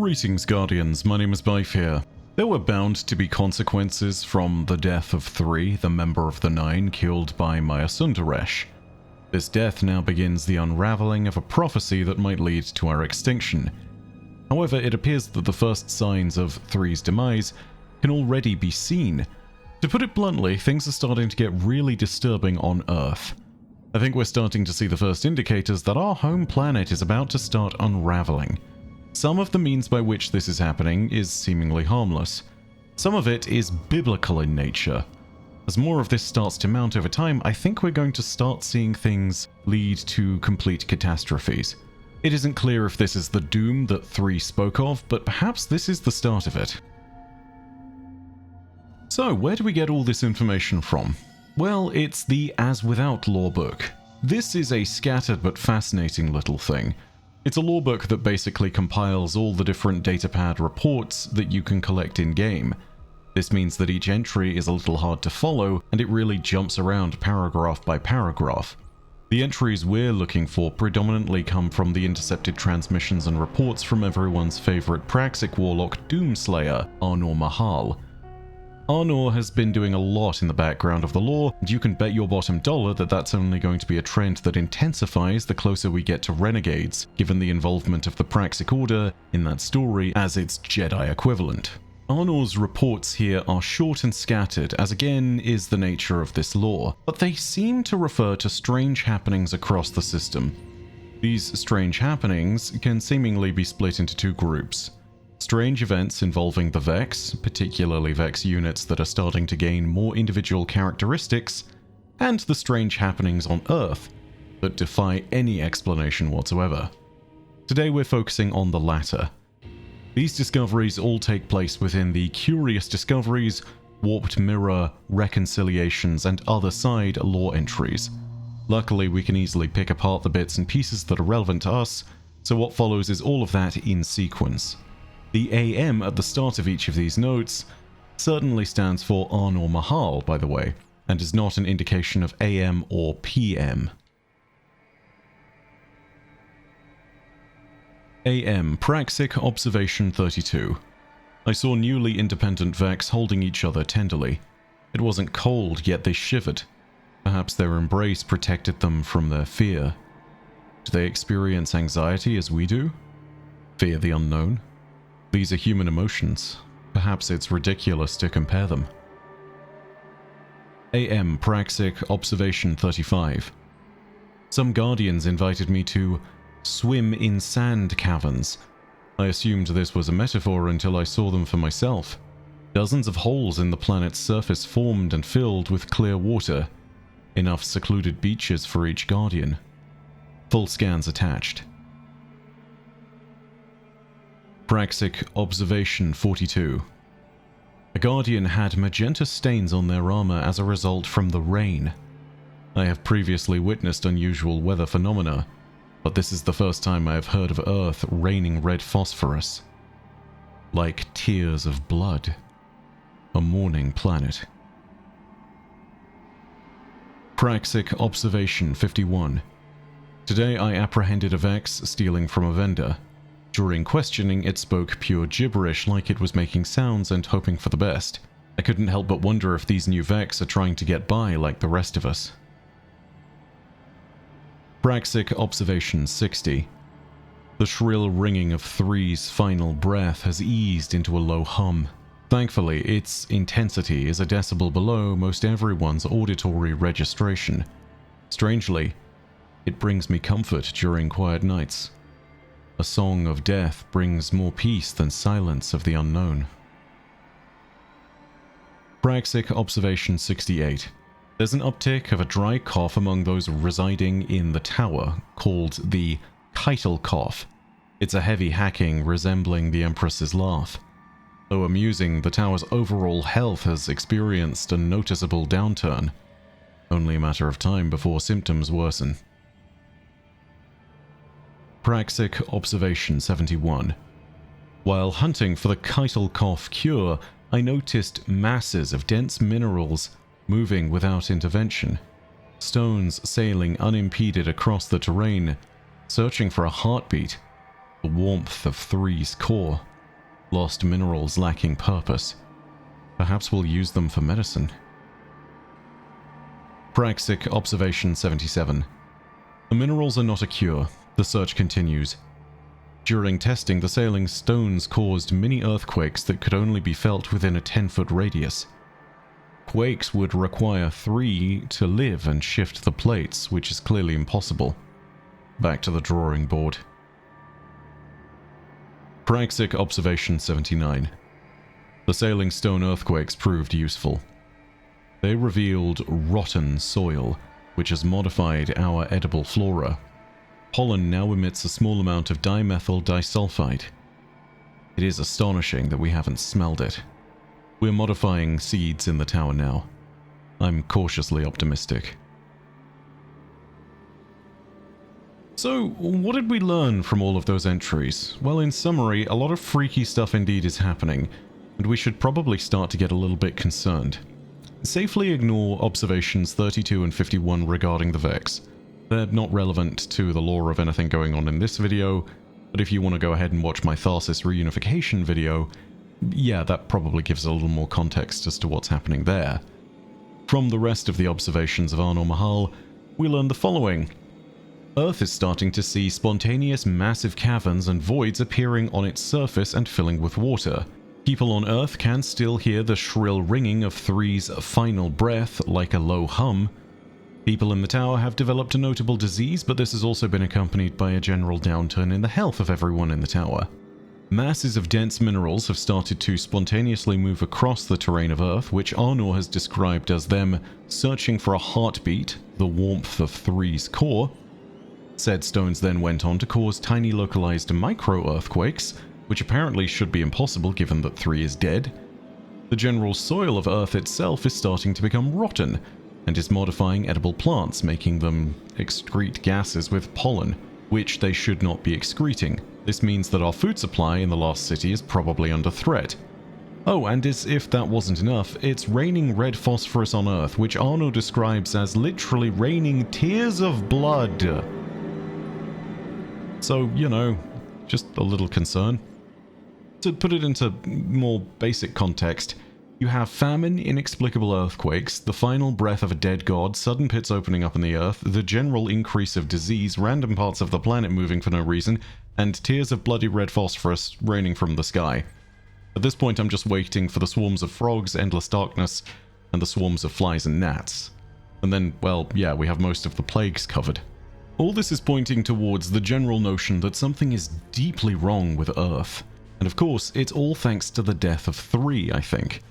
Greetings, Guardians. My name is Bife here. There were bound to be consequences from the death of 3, the member of the 9 killed by Maya Sundaresh. This death now begins the unraveling of a prophecy that might lead to our extinction. However, it appears that the first signs of 3's demise can already be seen. To put it bluntly, things are starting to get really disturbing on Earth. I think we're starting to see the first indicators that our home planet is about to start unraveling. Some of the means by which this is happening is seemingly harmless. Some of it is biblical in nature. As more of this starts to mount over time, I think we're going to start seeing things lead to complete catastrophes. It isn't clear if this is the doom that 3 spoke of, but perhaps this is the start of it. So, where do we get all this information from? Well, it's the As Without lore book. This is a scattered but fascinating little thing. It's a lore book that basically compiles all the different datapad reports that you can collect in-game. This means that each entry is a little hard to follow, and it really jumps around paragraph by paragraph. The entries we're looking for predominantly come from the intercepted transmissions and reports from everyone's favourite Praxic warlock Doomslayer, Arnor Mahal. Arnor has been doing a lot in the background of the lore, and you can bet your bottom dollar that that's only going to be a trend that intensifies the closer we get to Renegades, given the involvement of the Praxic Order in that story as its Jedi equivalent. Arnor's reports here are short and scattered, as again is the nature of this lore, but they seem to refer to strange happenings across the system. These strange happenings can seemingly be split into 2 groups. Strange events involving the Vex, particularly Vex units that are starting to gain more individual characteristics, and the strange happenings on Earth that defy any explanation whatsoever. Today we're focusing on the latter. These discoveries all take place within the Curious Discoveries, Warped Mirror, Reconciliations, and Other Side lore entries. Luckily, we can easily pick apart the bits and pieces that are relevant to us, so what follows is all of that in sequence. The AM at the start of each of these notes certainly stands for Arnor Mahal, by the way, and is not an indication of AM or PM. AM, Praxic Observation 32. I saw newly independent Vex holding each other tenderly. It wasn't cold, yet they shivered. Perhaps their embrace protected them from their fear. Do they experience anxiety as we do? Fear the unknown? These are human emotions. Perhaps it's ridiculous to compare them. AM, Praxic Observation 35. Some Guardians invited me to swim in sand caverns. I assumed this was a metaphor until I saw them for myself. Dozens of holes in the planet's surface formed and filled with clear water. Enough secluded beaches for each Guardian. Full scans attached. Praxic Observation 42. A Guardian had magenta stains on their armor as a result from the rain. I have previously witnessed unusual weather phenomena, but this is the first time I have heard of Earth raining red phosphorus. Like tears of blood. A mourning planet. Praxic Observation 51. Today I apprehended a Vex stealing from a vendor. During questioning, it spoke pure gibberish like it was making sounds and hoping for the best. I couldn't help but wonder if these new Vex are trying to get by like the rest of us. Praxic Observation 60. The shrill ringing of 3's final breath has eased into a low hum. Thankfully, its intensity is a decibel below most everyone's auditory registration. Strangely, it brings me comfort during quiet nights. A song of death brings more peace than silence of the unknown. Praxic Observation 68. There's an uptick of a dry cough among those residing in the tower, called the Keitel cough. It's a heavy hacking resembling the Empress's laugh. Though amusing, the tower's overall health has experienced a noticeable downturn. Only a matter of time before symptoms worsen. Praxic Observation 71. While hunting for the Keitel cough cure, I noticed masses of dense minerals moving without intervention. Stones sailing unimpeded across the terrain, searching for a heartbeat, the warmth of 3's core. Lost minerals lacking purpose. Perhaps we'll use them for medicine. Praxic Observation 77. The minerals are not a cure. The search continues. During testing, the sailing stones caused mini earthquakes that could only be felt within a 10-foot radius. Quakes would require 3 to live and shift the plates, which is clearly impossible. Back to the drawing board. Praxic Observation 79. The sailing stone earthquakes proved useful. They revealed rotten soil, which has modified our edible flora. Pollen now emits a small amount of dimethyl disulfide. It is astonishing that we haven't smelled it. We're modifying seeds in the tower now. I'm cautiously optimistic. So, what did we learn from all of those entries? Well, in summary, a lot of freaky stuff indeed is happening, and we should probably start to get a little bit concerned. Safely ignore observations 32 and 51 regarding the Vex. They're not relevant to the lore of anything going on in this video, but if you want to go ahead and watch my Tharsis reunification video, yeah, that probably gives a little more context as to what's happening there. From the rest of the observations of Arnor Mahal, we learned the following. Earth is starting to see spontaneous massive caverns and voids appearing on its surface and filling with water. People on Earth can still hear the shrill ringing of Three's final breath like a low hum. People in the tower have developed a notable disease, but this has also been accompanied by a general downturn in the health of everyone in the tower. Masses of dense minerals have started to spontaneously move across the terrain of Earth, which Arnor has described as them searching for a heartbeat, the warmth of Three's core. Said stones then went on to cause tiny localized micro-earthquakes, which apparently should be impossible given that 3 is dead. The general soil of Earth itself is starting to become rotten, and is modifying edible plants, making them excrete gases with pollen, which they should not be excreting. This means that our food supply in the lost city is probably under threat. Oh, and as if that wasn't enough, it's raining red phosphorus on Earth, which Arno describes as literally raining tears of blood. So, you know, just a little concern. To put it into more basic context, you have famine, inexplicable earthquakes, the final breath of a dead god, sudden pits opening up in the earth, the general increase of disease, random parts of the planet moving for no reason, and tears of bloody red phosphorus raining from the sky. At this point I'm just waiting for the swarms of frogs, endless darkness, and the swarms of flies and gnats. And then, well, yeah, we have most of the plagues covered. All this is pointing towards the general notion that something is deeply wrong with Earth. And of course, it's all thanks to the death of 3, I think.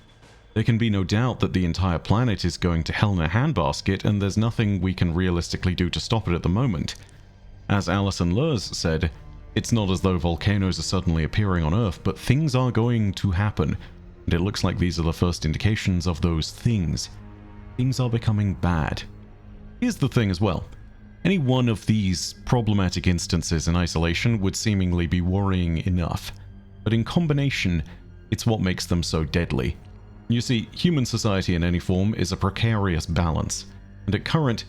There can be no doubt that the entire planet is going to hell in a handbasket, and there's nothing we can realistically do to stop it at the moment. As Alison Lurs said, it's not as though volcanoes are suddenly appearing on Earth, but things are going to happen, and it looks like these are the first indications of those things. Things are becoming bad. Here's the thing as well. Any one of these problematic instances in isolation would seemingly be worrying enough, but in combination, it's what makes them so deadly. You see, human society in any form is a precarious balance, and at current,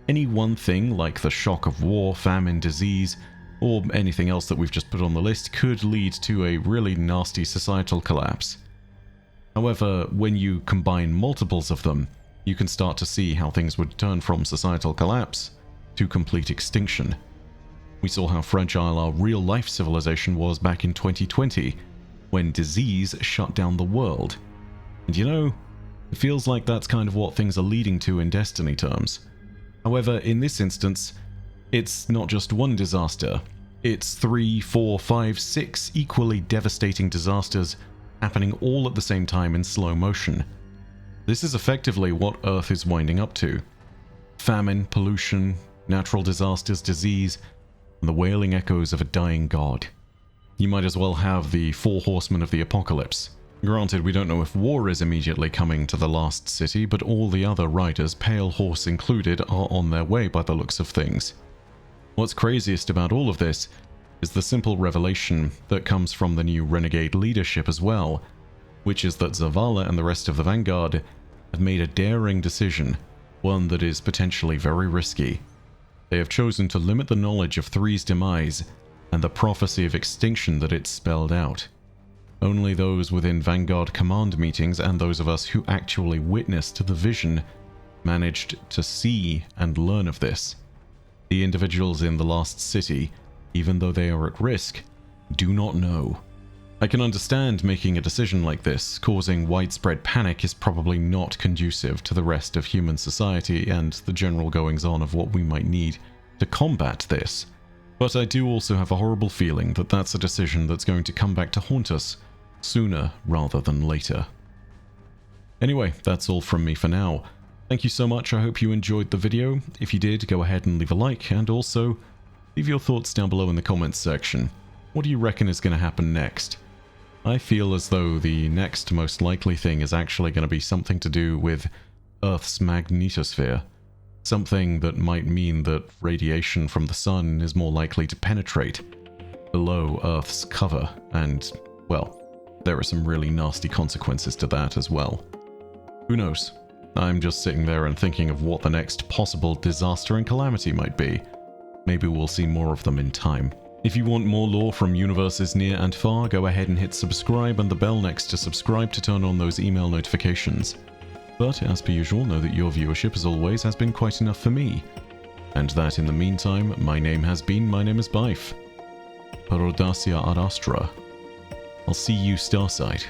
any one thing like the shock of war, famine, disease, or anything else that we've just put on the list could lead to a really nasty societal collapse. However, when you combine multiples of them, you can start to see how things would turn from societal collapse to complete extinction. We saw how fragile our real-life civilization was back in 2020, when disease shut down the world. And you know, it feels like that's kind of what things are leading to in Destiny terms. However, in this instance, it's not just one disaster. It's 3, 4, 5, 6 equally devastating disasters happening all at the same time in slow motion. This is effectively what Earth is winding up to. Famine, pollution, natural disasters, disease, and the wailing echoes of a dying god. You might as well have the 4 horsemen of the apocalypse. Granted, we don't know if war is immediately coming to the last city, but all the other riders, Pale Horse included, are on their way by the looks of things. What's craziest about all of this is the simple revelation that comes from the new Renegade leadership as well, which is that Zavala and the rest of the Vanguard have made a daring decision, one that is potentially very risky. They have chosen to limit the knowledge of 3's demise and the prophecy of extinction that it spelled out. Only those within Vanguard command meetings and those of us who actually witnessed the vision managed to see and learn of this. The individuals in the Lost City, even though they are at risk, do not know. I can understand making a decision like this. Causing widespread panic is probably not conducive to the rest of human society and the general goings-on of what we might need to combat this. But I do also have a horrible feeling that that's a decision that's going to come back to haunt us sooner rather than later. Anyway, that's all from me for now. Thank you so much. I hope you enjoyed the video. If you did, go ahead and leave a like, and also leave your thoughts down below in the comments section. What do you reckon is going to happen next? I feel as though the next most likely thing is actually going to be something to do with Earth's magnetosphere. Something that might mean that radiation from the sun is more likely to penetrate below Earth's cover, and, well, there are some really nasty consequences to that as well. Who knows? I'm just sitting there and thinking of what the next possible disaster and calamity might be. Maybe we'll see more of them in time. If you want more lore from universes near and far, go ahead and hit subscribe and the bell next to subscribe to turn on those email notifications. But as per usual, know that your viewership as always has been quite enough for me. And that in the meantime, my name is Bife. Per audacia ad astra. I'll see you Starside.